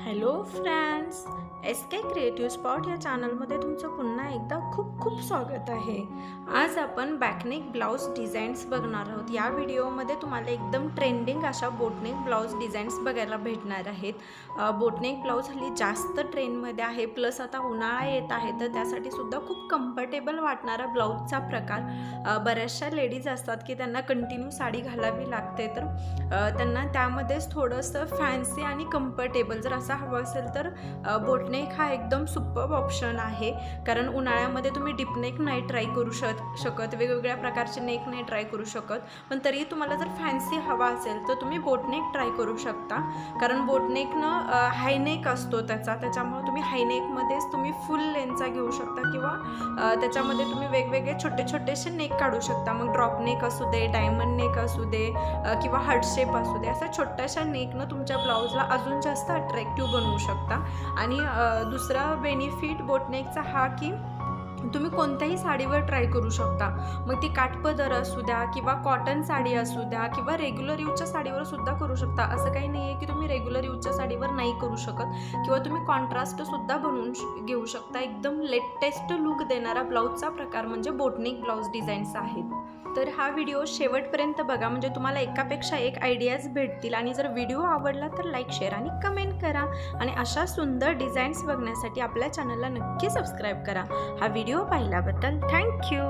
Hello friends, SK creative spot या चॅनलमध्ये तुमचं पुन्हा एकदा खूप खूप स्वागत आहे। आज आपण बॅकनेक ब्लाउज डिझाईन्स बघणार आहोत। या व्हिडिओमध्ये तुम्हाला एकदम ट्रेंडिंग अशा बोटनेक ब्लाउज डिझाईन्स बघायला भेटणार आहेत। बोटनेक ब्लाउज हल्ली जास्त ट्रेंडमध्ये आहे, प्लस आता उन्हाळा येत आहे तर त्यासाठी सुद्धा खूप कम्फर्टेबल वाटणारा ब्लाउजचा प्रकार। बऱ्याचशा लेडीज असतात की त्यांना कंटिन्यू साडी घालावी लागते, तर त्यांना त्यामध्येच थोडंसं फॅन्सी आणि कम्फर्टेबल जर असा हवं असेल तर बोटनेक हा एकदम सुपर्ब ऑप्शन आहे। कारण उन्हाळ्यामध्ये तुम्ही डिपनेक नाही ट्राय करू शकत, वेगवेगळ्या प्रकारचे नेक नाही ट्राय करू शकत, पण तरी तुम्हाला जर फॅन्सी हवा असेल तर तुम्ही बोटनेक ट्राय करू शकता। कारण बोटनेकनं हायनेक असतो त्याच्यामुळे तुम्ही हायनेकमध्येच तुम्ही फुल लेंथचा घेऊ शकता किंवा त्याच्यामध्ये तुम्ही वेगवेगळे छोटे छोटेसे नेक काढू शकता। मग ड्रॉप नेक असू दे, डायमंड नेक असू दे किंवा हार्ट शेप असू दे, अशा छोट्याशा नेकनं तुमच्या ब्लाउजला अजून जास्त अट्रॅक्टिव्ह बनवू शकता। आणि दुसरा बेनिफिट बोटनेकचा हा की तुम्ही कोणत्याही साडीवर ट्राय करू शकता। मग ती काठपदर असू द्या किंवा कॉटन साडी असू द्या किंवा रेग्युलर यूजच्या साडीवर सुद्धा करू शकता। असं काही नाही आहे की तुम्ही रेग्युलर यूजच्या साडीवर नाही करू शकत, किंवा तुम्ही कॉन्ट्रास्ट सुद्धा बनवून घेऊ शकता। एकदम लेटेस्ट लुक देणारा ब्लाउजचा प्रकार म्हणजे बोटनेक ब्लाउज डिझाईन्स आहेत। तर हा व्हिडिओ शेवटपर्यंत बघा, म्हणजे तुम्हाला एकापेक्षा एक आयडियाज भेटतील। आणि जर व्हिडिओ आवडला तर लाईक, शेअर आणि कमेंट करा। आणि अशा सुंदर डिझाईन्स बघण्यासाठी आपल्या चॅनलला नक्की सबस्क्राईब करा। हा व्हिडिओ पाहिल्याबद्दल थँक्यू।